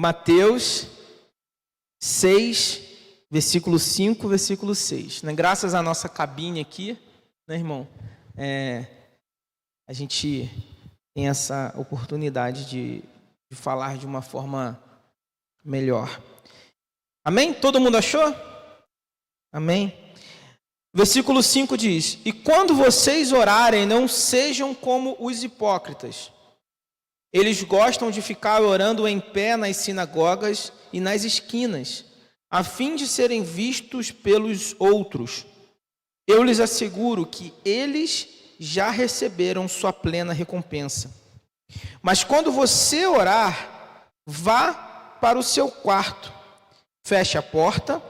Mateus 6, versículo 5, versículo 6. Né? Graças à nossa cabine aqui, né, irmão? A gente tem essa oportunidade de falar de uma forma melhor. Amém? Todo mundo achou? Amém? Versículo 5 diz: E quando vocês orarem, não sejam como os hipócritas. Eles gostam de ficar orando em pé nas sinagogas e nas esquinas, a fim de serem vistos pelos outros. Eu lhes asseguro que eles já receberam sua plena recompensa. Mas quando você orar, vá para o seu quarto, feche a porta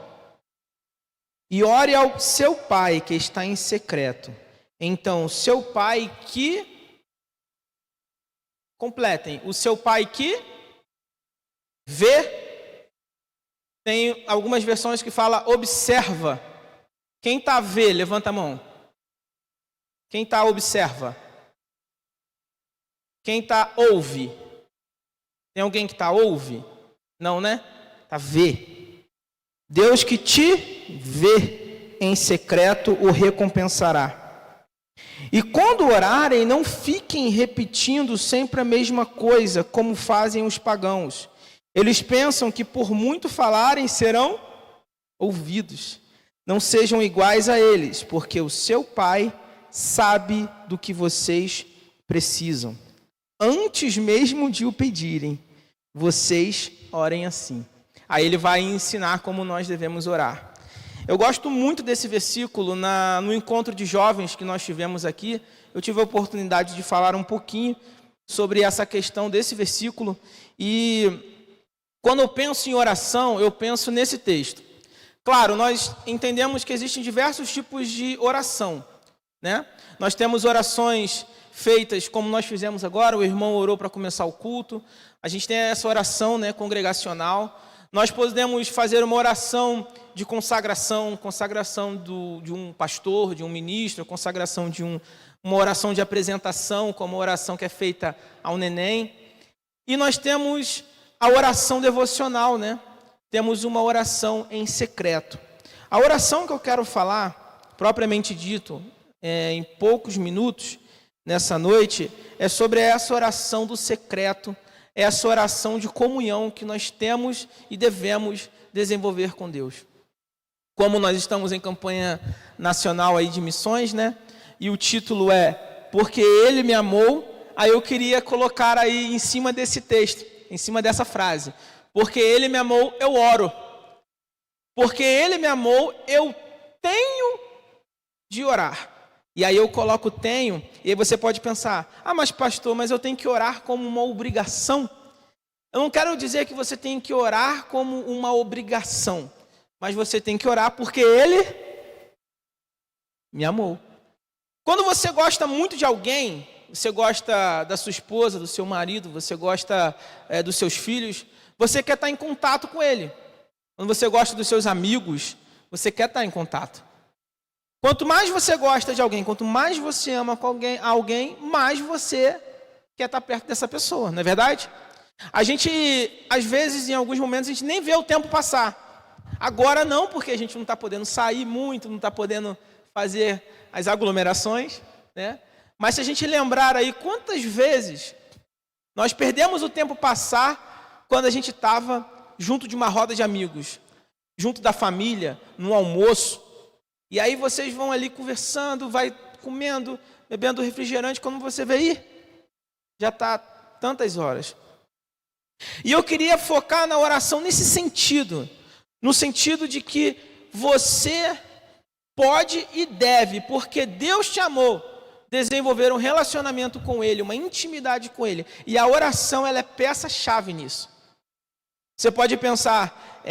e ore ao seu pai que está em secreto. Então, seu pai que... Completem. O seu pai que vê. Tem algumas versões que fala observa. Quem está a ver? Levanta a mão. Quem está observa? Quem está ouve? Tem alguém que está ouve? Não, né? Está vê. Deus que te vê em secreto o recompensará. E quando orarem, não fiquem repetindo sempre a mesma coisa, como fazem os pagãos. Eles pensam que por muito falarem serão ouvidos. Não sejam iguais a eles, porque o seu Pai sabe do que vocês precisam. Antes mesmo de o pedirem, vocês orem assim. Aí ele vai ensinar como nós devemos orar. Eu gosto muito desse versículo. No encontro de jovens que nós tivemos aqui, eu tive a oportunidade de falar um pouquinho sobre essa questão desse versículo. E quando eu penso em oração, eu penso nesse texto. Claro, nós entendemos que existem diversos tipos de oração, né? Nós temos orações feitas como nós fizemos agora, o irmão orou para começar o culto. A gente tem essa oração, né, congregacional. Nós podemos fazer uma oração de consagração de um pastor, de um ministro, consagração de uma oração de apresentação, como a oração que é feita ao neném. E nós temos a oração devocional, né? Temos uma oração em secreto. A oração que eu quero falar, propriamente dito, em poucos minutos, nessa noite, é sobre essa oração do secreto, essa oração de comunhão que nós temos e devemos desenvolver com Deus. Como nós estamos em campanha nacional aí de missões, né? E o título é Porque Ele me amou. Aí eu queria colocar aí em cima desse texto, em cima dessa frase. Porque Ele me amou, eu oro. Porque Ele me amou, eu tenho de orar. E aí eu coloco tenho, e aí você pode pensar, mas pastor, mas eu tenho que orar como uma obrigação. Eu não quero dizer que você tem que orar como uma obrigação, mas você tem que orar porque Ele me amou. Quando você gosta muito de alguém, você gosta da sua esposa, do seu marido, você gosta dos seus filhos, você quer estar em contato com ele. Quando você gosta dos seus amigos, você quer estar em contato. Quanto mais você gosta de alguém, quanto mais você ama alguém, mais você quer estar perto dessa pessoa, não é verdade? A gente, às vezes, em alguns momentos, a gente nem vê o tempo passar. Agora não, porque a gente não está podendo sair muito, não está podendo fazer as aglomerações, né? Mas se a gente lembrar aí quantas vezes nós perdemos o tempo passar quando a gente estava junto de uma roda de amigos, junto da família, no almoço. E aí vocês vão ali conversando, vai comendo, bebendo refrigerante, quando você vê aí, já está tantas horas. E eu queria focar na oração nesse sentido, no sentido de que você pode e deve, porque Deus te amou, desenvolver um relacionamento com Ele, uma intimidade com Ele. E a oração, ela é peça-chave nisso. Você pode pensar,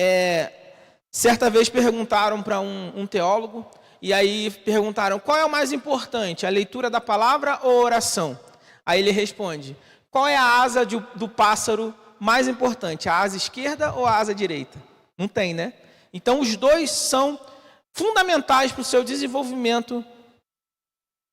certa vez perguntaram para um teólogo, e aí perguntaram, qual é o mais importante, a leitura da palavra ou a oração? Aí ele responde, qual é a asa do pássaro mais importante, a asa esquerda ou a asa direita? Não tem, né? Então os dois são fundamentais para o seu desenvolvimento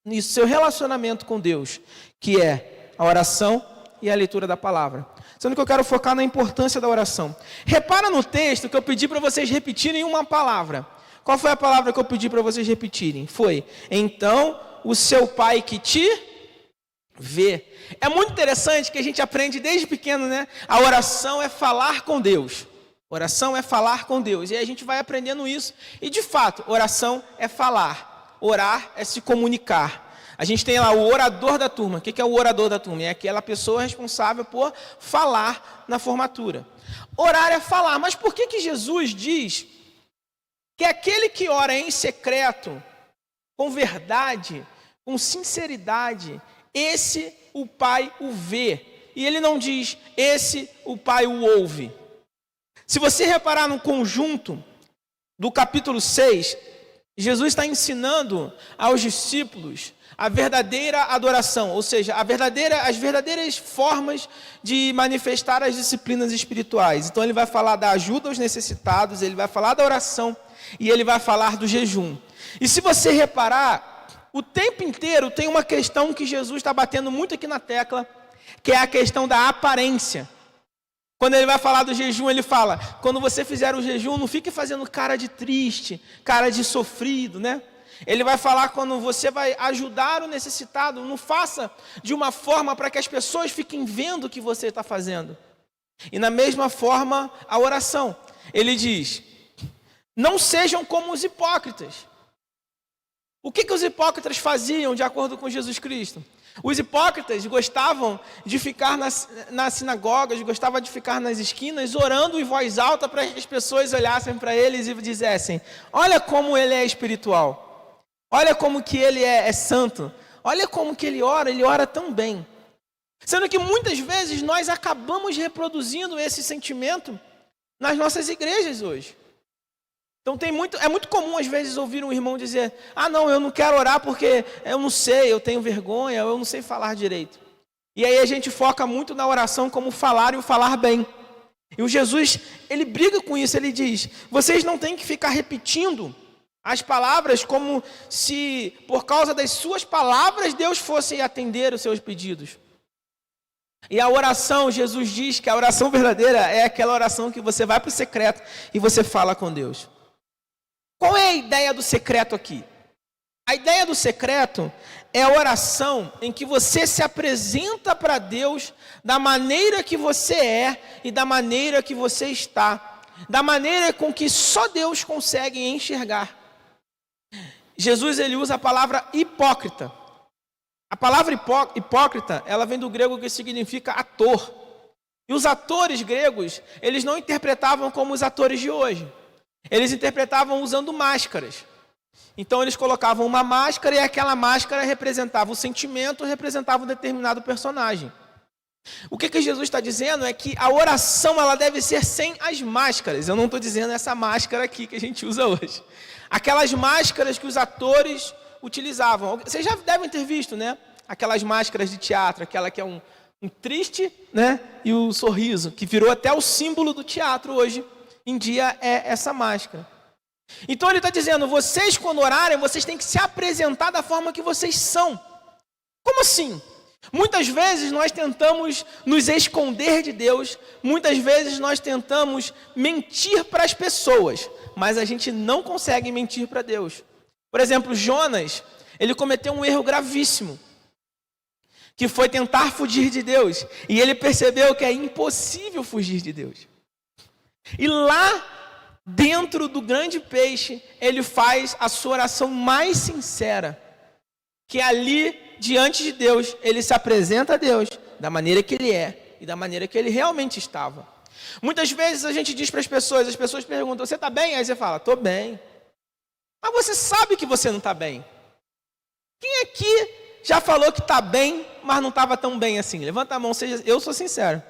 e seu relacionamento com Deus, que é a oração e a leitura da palavra. sendo que eu quero focar na importância da oração. Repara no texto que eu pedi para vocês repetirem uma palavra. Qual foi a palavra que eu pedi para vocês repetirem? Foi: então o seu pai que te vê. É muito interessante que a gente aprende desde pequeno, né? A oração é falar com Deus. Oração é falar com Deus. E aí a gente vai aprendendo isso. E de fato, oração é falar. Orar é se comunicar. A gente tem lá o orador da turma. O que é o orador da turma? É aquela pessoa responsável por falar na formatura. Orar é falar. Mas por que Jesus diz que aquele que ora em secreto, com verdade, com sinceridade, esse o Pai o vê? E ele não diz, esse o Pai o ouve. Se você reparar no conjunto do capítulo 6, Jesus está ensinando aos discípulos a verdadeira adoração, ou seja, as verdadeiras formas de manifestar as disciplinas espirituais. Então ele vai falar da ajuda aos necessitados, ele vai falar da oração e ele vai falar do jejum. E se você reparar, o tempo inteiro tem uma questão que Jesus está batendo muito aqui na tecla, que é a questão da aparência. Quando ele vai falar do jejum, ele fala: quando você fizer o jejum, não fique fazendo cara de triste, cara de sofrido, né? Ele vai falar quando você vai ajudar o necessitado, não faça de uma forma para que as pessoas fiquem vendo o que você está fazendo. E na mesma forma, a oração. Ele diz: não sejam como os hipócritas. O que os hipócritas faziam de acordo com Jesus Cristo? Os hipócritas gostavam de ficar nas sinagogas, gostavam de ficar nas esquinas, orando em voz alta para que as pessoas olhassem para eles e dissessem: olha como ele é espiritual. Olha como que ele é santo. Olha como que ele ora tão bem. Sendo que muitas vezes nós acabamos reproduzindo esse sentimento nas nossas igrejas hoje. Então é muito comum às vezes ouvir um irmão dizer: ah não, eu não quero orar porque eu não sei, eu tenho vergonha, eu não sei falar direito. E aí a gente foca muito na oração como falar e o falar bem. E o Jesus, ele briga com isso, ele diz: vocês não têm que ficar repetindo as palavras como se por causa das suas palavras Deus fosse atender os seus pedidos. E a oração, Jesus diz que a oração verdadeira é aquela oração que você vai para o secreto e você fala com Deus. Qual é a ideia do secreto aqui? A ideia do secreto é a oração em que você se apresenta para Deus da maneira que você é e da maneira que você está, da maneira com que só Deus consegue enxergar. Jesus, ele usa a palavra hipócrita. A palavra hipócrita, ela vem do grego que significa ator. E os atores gregos, eles não interpretavam como os atores de hoje. Eles interpretavam usando máscaras. Então eles colocavam uma máscara e aquela máscara representava o sentimento, representava um determinado personagem. O que Jesus está dizendo é que a oração ela deve ser sem as máscaras. Eu não estou dizendo essa máscara aqui que a gente usa hoje. Aquelas máscaras que os atores utilizavam. Vocês já devem ter visto, né? Aquelas máscaras de teatro, aquela que é um triste, né? E o sorriso, que virou até o símbolo do teatro hoje em dia, é essa máscara. Então ele está dizendo: vocês quando orarem, vocês têm que se apresentar da forma que vocês são. Como assim? Muitas vezes nós tentamos nos esconder de Deus, muitas vezes nós tentamos mentir para as pessoas, mas a gente não consegue mentir para Deus. Por exemplo, Jonas, ele cometeu um erro gravíssimo, que foi tentar fugir de Deus, e ele percebeu que é impossível fugir de Deus. E lá dentro do grande peixe, ele faz a sua oração mais sincera, que ali diante de Deus, ele se apresenta a Deus da maneira que ele é e da maneira que ele realmente estava. Muitas vezes a gente diz para as pessoas perguntam: você está bem? Aí você fala: estou bem. Mas você sabe que você não está bem. Quem aqui já falou que está bem, mas não estava tão bem assim? Levanta a mão, eu sou sincero.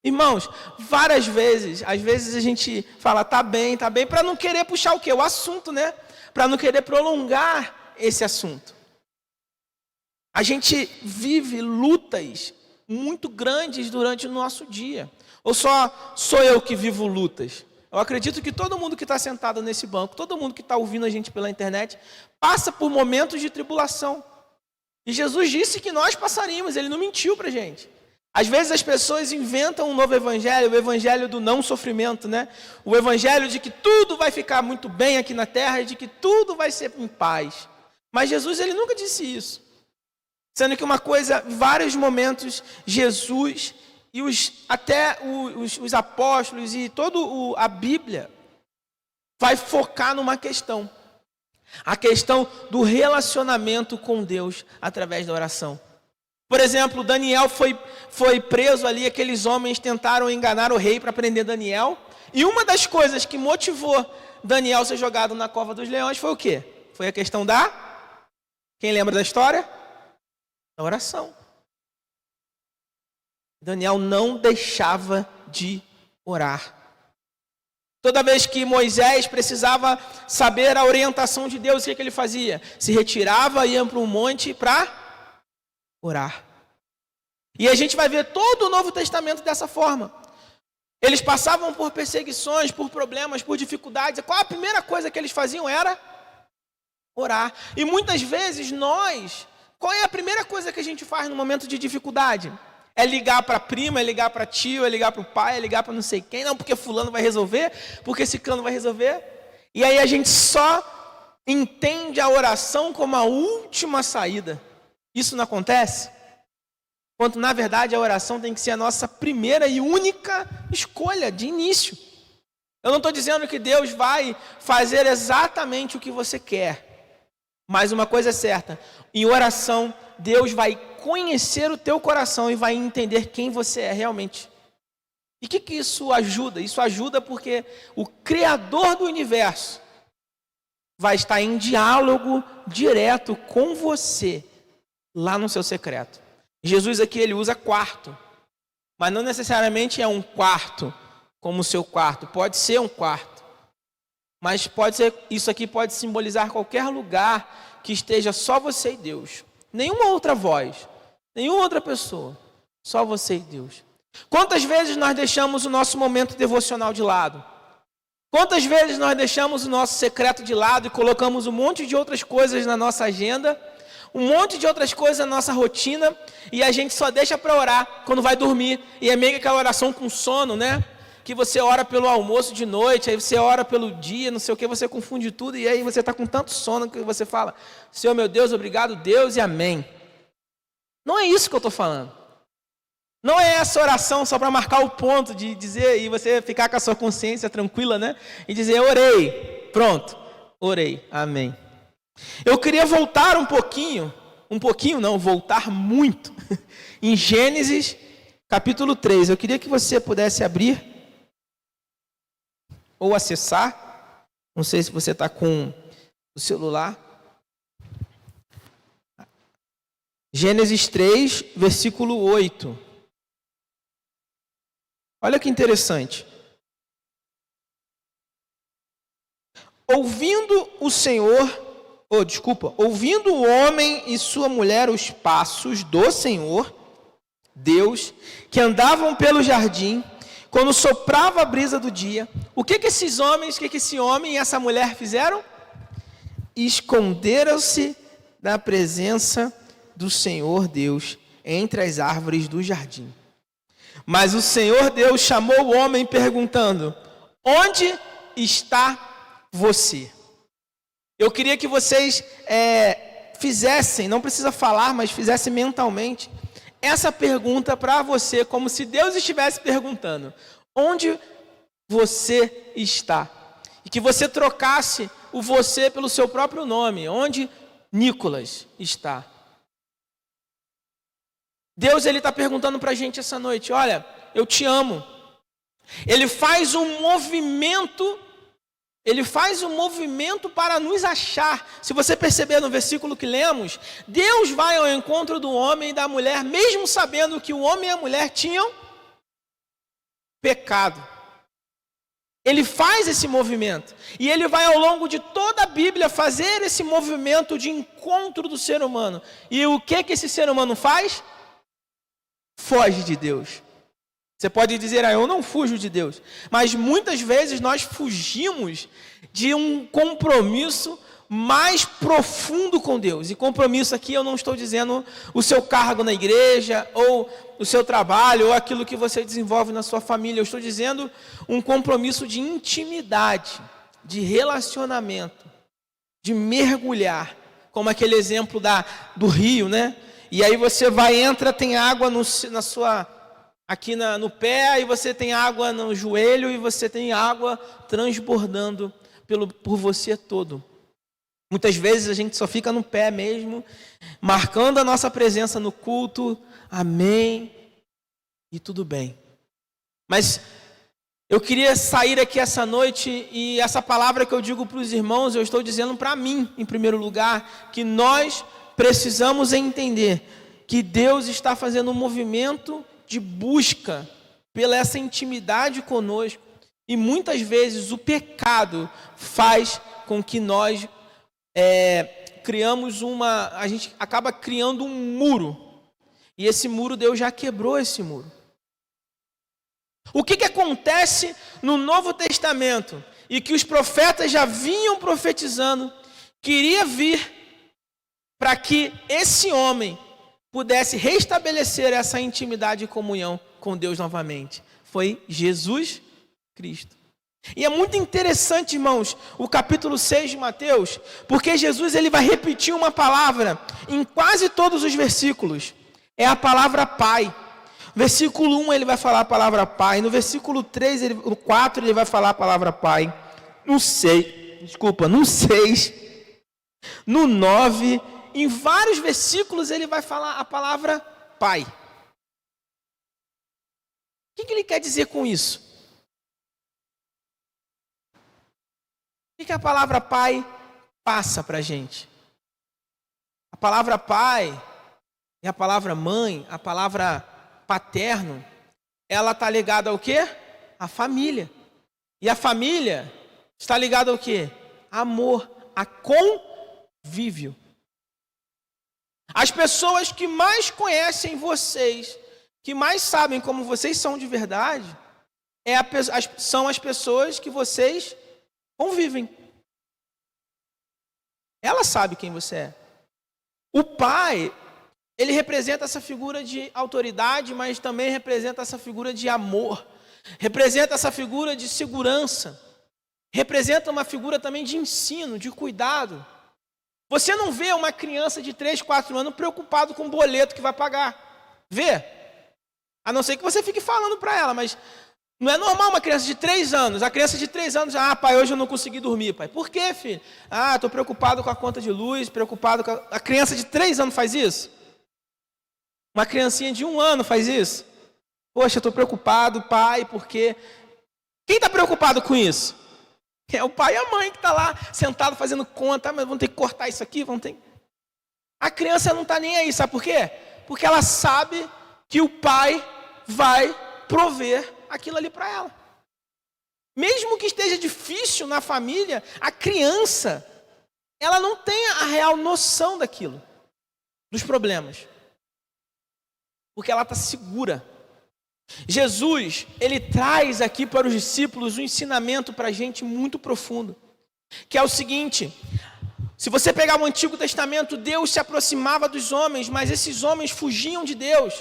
Irmãos, várias vezes, às vezes a gente fala: está bem, para não querer puxar o quê? O assunto, né? Para não querer prolongar esse assunto. A gente vive lutas muito grandes durante o nosso dia. Ou só sou eu que vivo lutas? Eu acredito que todo mundo que está sentado nesse banco, todo mundo que está ouvindo a gente pela internet, passa por momentos de tribulação. E Jesus disse que nós passaríamos, ele não mentiu para a gente. Às vezes as pessoas inventam um novo evangelho, o evangelho do não sofrimento, né? O evangelho de que tudo vai ficar muito bem aqui na terra e de que tudo vai ser em paz. Mas Jesus, ele nunca disse isso. Sendo que uma coisa, em vários momentos, Jesus e até os apóstolos e toda a Bíblia vai focar numa questão. A questão do relacionamento com Deus através da oração. Por exemplo, Daniel foi preso ali, aqueles homens tentaram enganar o rei para prender Daniel. E uma das coisas que motivou Daniel a ser jogado na cova dos leões foi o quê? Foi a questão quem lembra da história? Da oração. Daniel não deixava de orar. Toda vez que Moisés precisava saber a orientação de Deus, o que ele fazia? Se retirava, ia para um monte para orar. E a gente vai ver todo o Novo Testamento dessa forma. Eles passavam por perseguições, por problemas, por dificuldades. Qual a primeira coisa que eles faziam? Era orar. E muitas vezes qual é a primeira coisa que a gente faz no momento de dificuldade? É ligar para a prima, é ligar para tio, é ligar para o pai, é ligar para não sei quem. Não, porque fulano vai resolver, porque ciclano vai resolver. E aí a gente só entende a oração como a última saída. Isso não acontece? Quando, na verdade, a oração tem que ser a nossa primeira e única escolha de início. Eu não estou dizendo que Deus vai fazer exatamente o que você quer. Mas uma coisa é certa. Em oração, Deus vai conhecer o teu coração e vai entender quem você é realmente. E o que isso ajuda? Isso ajuda porque o Criador do universo vai estar em diálogo direto com você lá no seu secreto. Jesus aqui, ele usa quarto, mas não necessariamente é um quarto como o seu quarto. Pode ser um quarto, mas isso aqui pode simbolizar qualquer lugar que esteja só você e Deus. Nenhuma outra voz, nenhuma outra pessoa, só você e Deus. Quantas vezes nós deixamos o nosso momento devocional de lado? Quantas vezes nós deixamos o nosso secreto de lado e colocamos um monte de outras coisas na nossa agenda, um monte de outras coisas na nossa rotina, e a gente só deixa para orar quando vai dormir, e é meio que aquela oração com sono, né? Que você ora pelo almoço de noite, aí você ora pelo dia, não sei o que, você confunde tudo, e aí você está com tanto sono que você fala, Senhor meu Deus, obrigado Deus e amém. Não é isso que eu estou falando. Não é essa oração só para marcar o ponto de dizer, e você ficar com a sua consciência tranquila, né? E dizer, orei, pronto, orei, amém. Eu queria voltar voltar muito, em Gênesis capítulo 3. Eu queria que você pudesse abrir ou acessar, não sei se você está com o celular. Gênesis 3, versículo 8. Olha que interessante. Ouvindo o homem e sua mulher os passos do Senhor, Deus, que andavam pelo jardim, quando soprava a brisa do dia, o que esse homem e essa mulher fizeram? Esconderam-se da presença do Senhor Deus entre as árvores do jardim. Mas o Senhor Deus chamou o homem perguntando, onde está você? Eu queria que vocês fizessem, não precisa falar, mas fizessem mentalmente, essa pergunta para você, como se Deus estivesse perguntando, onde você está? E que você trocasse o você pelo seu próprio nome, onde Nicolas está? Deus, ele está perguntando para a gente essa noite, olha, eu te amo. Ele faz um movimento para nos achar. Se você perceber no versículo que lemos, Deus vai ao encontro do homem e da mulher, mesmo sabendo que o homem e a mulher tinham pecado. Ele faz esse movimento. E ele vai ao longo de toda a Bíblia fazer esse movimento de encontro do ser humano. E o que esse ser humano faz? Foge de Deus. Você pode dizer, eu não fujo de Deus. Mas muitas vezes nós fugimos de um compromisso mais profundo com Deus. E compromisso aqui eu não estou dizendo o seu cargo na igreja, ou o seu trabalho, ou aquilo que você desenvolve na sua família. Eu estou dizendo um compromisso de intimidade, de relacionamento, de mergulhar, como aquele exemplo do rio, né? E aí você entra, tem água aqui no pé, aí você tem água no joelho, e você tem água transbordando por você todo. Muitas vezes a gente só fica no pé mesmo, marcando a nossa presença no culto, amém, e tudo bem. Mas eu queria sair aqui essa noite, e essa palavra que eu digo para os irmãos, eu estou dizendo para mim, em primeiro lugar, que nós precisamos entender que Deus está fazendo um movimento de busca pela essa intimidade conosco, e muitas vezes o pecado faz com que nós a gente acaba criando um muro, e esse muro, Deus já quebrou esse muro. O que acontece no Novo Testamento, e que os profetas já vinham profetizando, queria vir para que esse homem pudesse restabelecer essa intimidade e comunhão com Deus novamente. Foi Jesus Cristo. E é muito interessante, irmãos, o capítulo 6 de Mateus, porque Jesus ele vai repetir uma palavra em quase todos os versículos. É a palavra Pai. Versículo 1 ele vai falar a palavra Pai. No versículo 4 ele vai falar a palavra Pai. No 6, no 9, em vários versículos ele vai falar a palavra Pai. O que ele quer dizer com isso? O que a palavra Pai passa para a gente? A palavra Pai e a palavra Mãe, a palavra paterno, ela está ligada ao quê? A família. E a família está ligada ao quê? Amor, a convívio. As pessoas que mais conhecem vocês, que mais sabem como vocês são de verdade, são as pessoas que vocês convivem. Ela sabe quem você é. O pai, ele representa essa figura de autoridade, mas também representa essa figura de amor, representa essa figura de segurança, representa uma figura também de ensino, de cuidado. Você não vê uma criança de 3, 4 anos preocupado com o boleto que vai pagar. Vê? A não ser que você fique falando para ela, mas não é normal uma criança de 3 anos. A criança de 3 anos, pai, hoje eu não consegui dormir, pai. Por quê, filho? Estou preocupado com a conta de luz, preocupado com a criança de 3 anos faz isso? Uma criancinha de 1 ano faz isso? Poxa, estou preocupado, pai, porque... Quem está preocupado com isso? É o pai e a mãe que está lá, sentado fazendo conta, mas vamos ter que cortar isso aqui, A criança não está nem aí, sabe por quê? Porque ela sabe que o pai vai prover aquilo ali para ela. Mesmo que esteja difícil na família, a criança, ela não tem a real noção daquilo, dos problemas. Porque ela está segura. Jesus, ele traz aqui para os discípulos um ensinamento para a gente muito profundo, que é o seguinte: se você pegar o Antigo Testamento, Deus se aproximava dos homens, mas esses homens fugiam de Deus.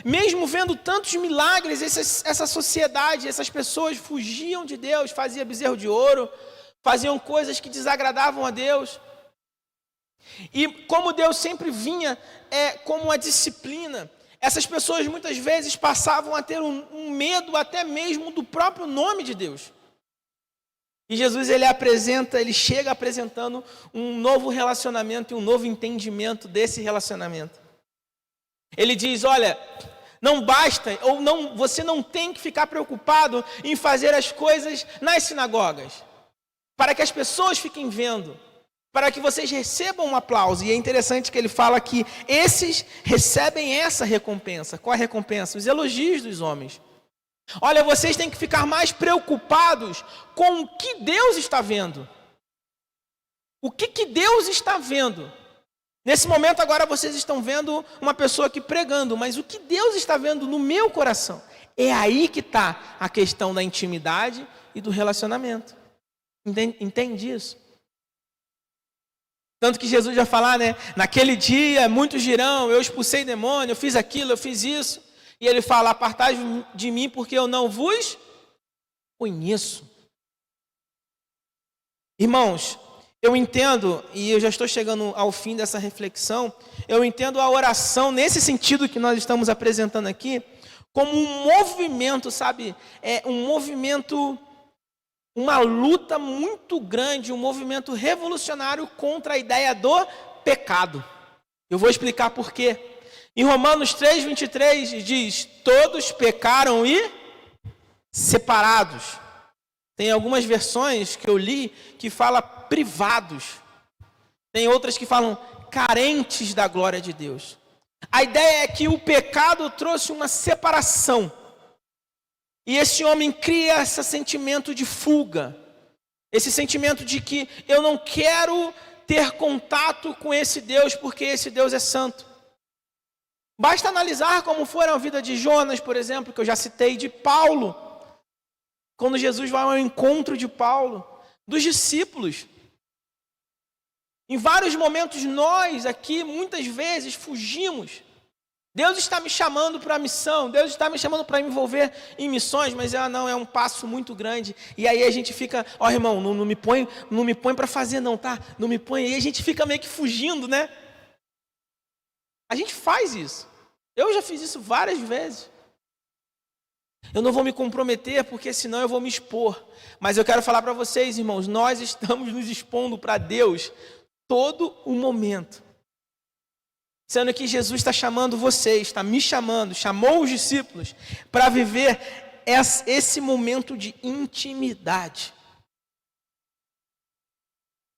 Mesmo vendo tantos milagres, essa sociedade, essas pessoas fugiam de Deus, faziam bezerro de ouro, faziam coisas que desagradavam a Deus. E como Deus sempre vinha como uma disciplina, essas pessoas muitas vezes passavam a ter um medo até mesmo do próprio nome de Deus. E Jesus ele chega apresentando um novo relacionamento e um novo entendimento desse relacionamento. Ele diz, olha, não basta, você não tem que ficar preocupado em fazer as coisas nas sinagogas, para que as pessoas fiquem vendo, para que vocês recebam um aplauso. E é interessante que ele fala que esses recebem essa recompensa. Qual a recompensa? Os elogios dos homens. Olha, vocês têm que ficar mais preocupados com o que Deus está vendo. O que Deus está vendo? Nesse momento agora vocês estão vendo uma pessoa aqui pregando, mas o que Deus está vendo no meu coração? É aí que está a questão da intimidade e do relacionamento. Entende isso? Tanto que Jesus vai falar, né? Naquele dia, muitos dirão, eu expulsei demônio, eu fiz aquilo, eu fiz isso. E ele fala, apartai de mim porque eu não vos conheço. Irmãos, eu entendo, e eu já estou chegando ao fim dessa reflexão, eu entendo a oração nesse sentido que nós estamos apresentando aqui, como um movimento, sabe? É um movimento, uma luta muito grande, um movimento revolucionário contra a ideia do pecado. Eu vou explicar por quê. Em Romanos 3:23 diz, todos pecaram e separados. Tem algumas versões que eu li que fala privados. Tem outras que falam carentes da glória de Deus. A ideia é que o pecado trouxe uma separação. E esse homem cria esse sentimento de fuga. Esse sentimento de que eu não quero ter contato com esse Deus porque esse Deus é santo. Basta analisar como foi a vida de Jonas, por exemplo, que eu já citei, de Paulo. Quando Jesus vai ao encontro de Paulo, dos discípulos. Em vários momentos nós aqui, muitas vezes, fugimos. Deus está me chamando para a missão, Deus está me chamando para me envolver em missões, mas não, é um passo muito grande. E aí a gente fica, irmão, não me põe para fazer não, tá? Não me põe. E a gente fica meio que fugindo, né? A gente faz isso. Eu já fiz isso várias vezes. Eu não vou me comprometer, porque senão eu vou me expor. Mas eu quero falar para vocês, irmãos, nós estamos nos expondo para Deus todo o momento. Sendo que Jesus está chamando vocês, está me chamando, chamou os discípulos para viver esse momento de intimidade.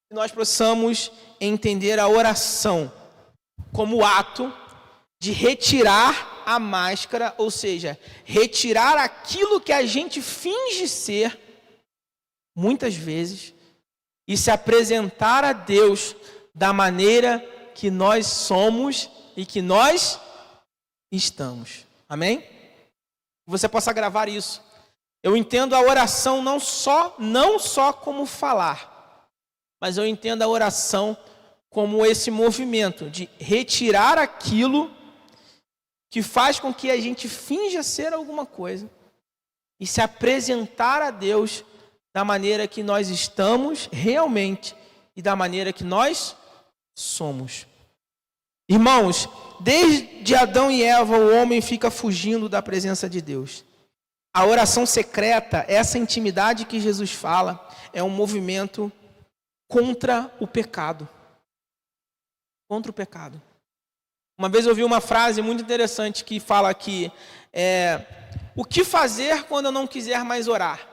Que nós possamos entender a oração como ato de retirar a máscara, ou seja, retirar aquilo que a gente finge ser, muitas vezes, e se apresentar a Deus da maneira que nós somos e que nós estamos. Amém? Que você possa gravar isso. Eu entendo a oração não só como falar, mas eu entendo a oração como esse movimento de retirar aquilo que faz com que a gente finja ser alguma coisa e se apresentar a Deus da maneira que nós estamos realmente e da maneira que nós somos. Irmãos, desde Adão e Eva, o homem fica fugindo da presença de Deus. A oração secreta, essa intimidade que Jesus fala, é um movimento contra o pecado. Contra o pecado. Uma vez eu ouvi uma frase muito interessante que fala que o que fazer quando eu não quiser mais orar?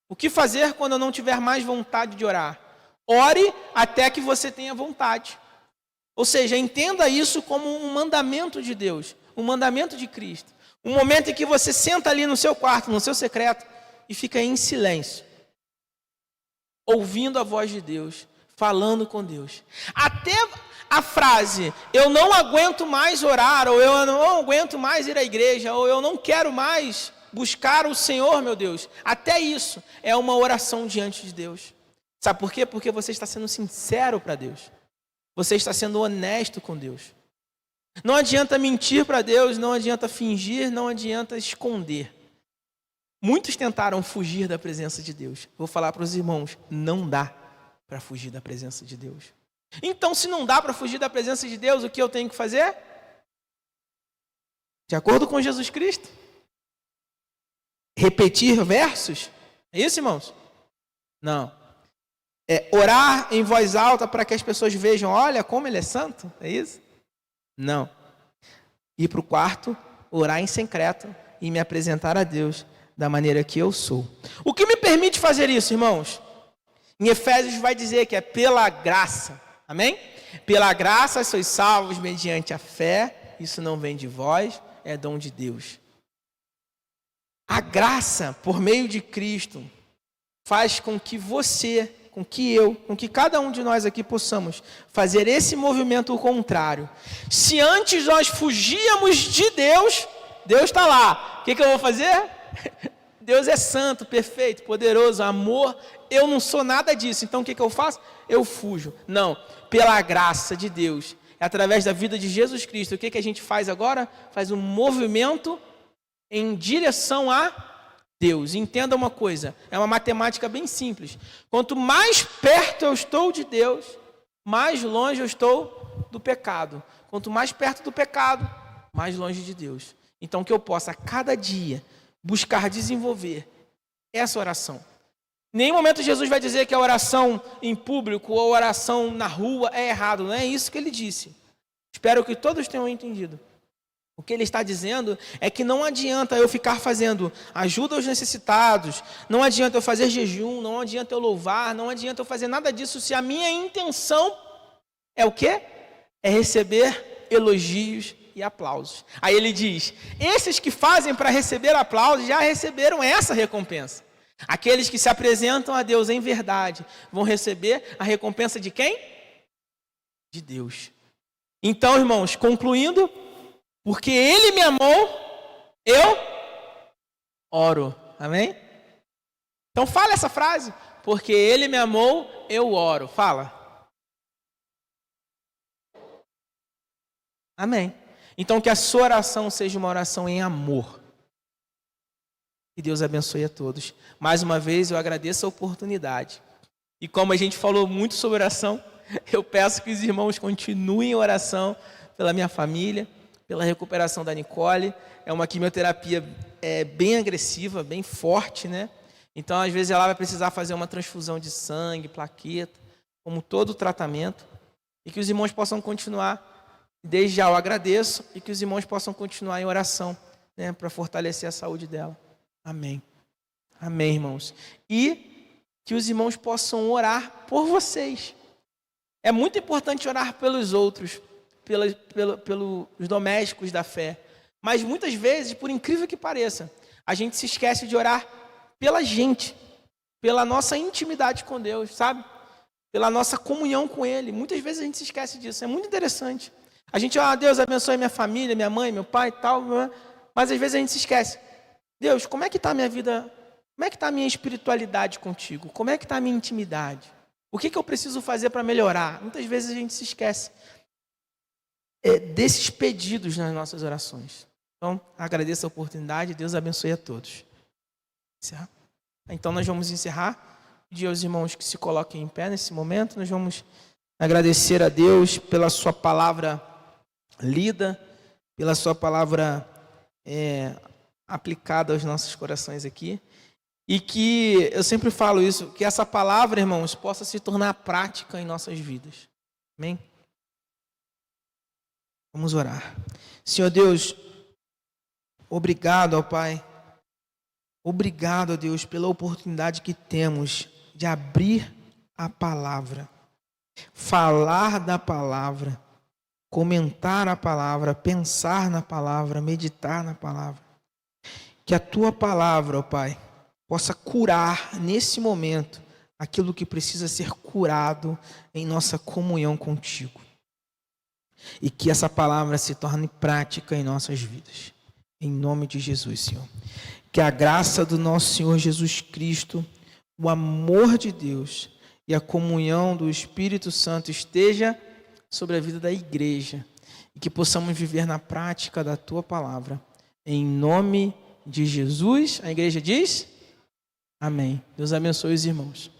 O que fazer quando eu não tiver mais vontade de orar? Ore até que você tenha vontade. Ou seja, entenda isso como um mandamento de Deus, um mandamento de Cristo. Um momento em que você senta ali no seu quarto, no seu secreto, e fica em silêncio, ouvindo a voz de Deus, falando com Deus. Até a frase, eu não aguento mais orar, ou eu não aguento mais ir à igreja, ou eu não quero mais buscar o Senhor, meu Deus. Até isso é uma oração diante de Deus. Sabe por quê? Porque você está sendo sincero para Deus. Você está sendo honesto com Deus. Não adianta mentir para Deus, não adianta fingir, não adianta esconder. Muitos tentaram fugir da presença de Deus. Vou falar para os irmãos, não dá para fugir da presença de Deus. Então, se não dá para fugir da presença de Deus, o que eu tenho que fazer? De acordo com Jesus Cristo? Repetir versos? É isso, irmãos? Não. Orar em voz alta para que as pessoas vejam, olha como ele é santo? É isso? Não. Ir para o quarto, orar em secreto e me apresentar a Deus da maneira que eu sou. O que me permite fazer isso, irmãos? Em Efésios vai dizer que é pela graça. Amém? Pela graça sois salvos mediante a fé. Isso não vem de vós, é dom de Deus. A graça, por meio de Cristo, faz com que você, com que eu, com que cada um de nós aqui possamos fazer esse movimento contrário. Se antes nós fugíamos de Deus, Deus está lá. O que eu vou fazer? Deus é santo, perfeito, poderoso, amor. Eu não sou nada disso. Então o que eu faço? Eu fujo. Não, pela graça de Deus, através da vida de Jesus Cristo, o que a gente faz agora? Faz um movimento em direção a Deus. Entenda uma coisa, é uma matemática bem simples. Quanto mais perto eu estou de Deus, mais longe eu estou do pecado. Quanto mais perto do pecado, mais longe de Deus. Então que eu possa a cada dia buscar desenvolver essa oração. Em nenhum momento Jesus vai dizer que a oração em público ou a oração na rua é errado. Não é isso que ele disse. Espero que todos tenham entendido. O que ele está dizendo é que não adianta eu ficar fazendo ajuda aos necessitados, não adianta eu fazer jejum, não adianta eu louvar, não adianta eu fazer nada disso se a minha intenção é o quê? É receber elogios e aplausos. Aí ele diz, esses que fazem para receber aplausos já receberam essa recompensa. Aqueles que se apresentam a Deus em verdade vão receber a recompensa de quem? De Deus. Então, irmãos, concluindo, porque Ele me amou, eu oro. Amém? Então fala essa frase. Porque Ele me amou, eu oro. Fala. Amém. Então que a sua oração seja uma oração em amor. Que Deus abençoe a todos. Mais uma vez eu agradeço a oportunidade. E como a gente falou muito sobre oração, eu peço que os irmãos continuem em oração pela minha família, pela recuperação da Nicole. É uma quimioterapia bem agressiva, bem forte, né? Então, às vezes, ela vai precisar fazer uma transfusão de sangue, plaqueta, como todo o tratamento. E que os irmãos possam continuar. Desde já eu agradeço e que os irmãos possam continuar em oração, né, para fortalecer a saúde dela. Amém. Amém, irmãos. E que os irmãos possam orar por vocês. É muito importante orar pelos outros, pelos domésticos da fé. Mas muitas vezes, por incrível que pareça, a gente se esquece de orar pela gente, pela nossa intimidade com Deus, sabe? Pela nossa comunhão com Ele. Muitas vezes a gente se esquece disso. É muito interessante. A gente, Deus abençoe minha família, minha mãe, meu pai e tal, mas às vezes a gente se esquece. Deus, como é que está a minha vida? Como é que está a minha espiritualidade contigo? Como é que está a minha intimidade? O que eu preciso fazer para melhorar? Muitas vezes a gente se esquece desses pedidos nas nossas orações. Então, agradeço a oportunidade. Deus abençoe a todos. Então, nós vamos encerrar. Pedir aos irmãos que se coloquem em pé nesse momento. Nós vamos agradecer a Deus pela sua palavra lida, pela sua palavra aplicada aos nossos corações aqui. E que, eu sempre falo isso, que essa palavra, irmãos, possa se tornar prática em nossas vidas. Amém? Vamos orar. Senhor Deus, obrigado, ó Pai. Obrigado, ó Deus, pela oportunidade que temos de abrir a palavra, falar da palavra, comentar a palavra, pensar na palavra, meditar na palavra. Que a Tua palavra, ó Pai, possa curar nesse momento aquilo que precisa ser curado em nossa comunhão contigo. E que essa palavra se torne prática em nossas vidas. Em nome de Jesus, Senhor. Que a graça do nosso Senhor Jesus Cristo, o amor de Deus e a comunhão do Espírito Santo esteja sobre a vida da igreja. E que possamos viver na prática da Tua palavra. Em nome de Jesus. A igreja diz... Amém. Deus abençoe os irmãos.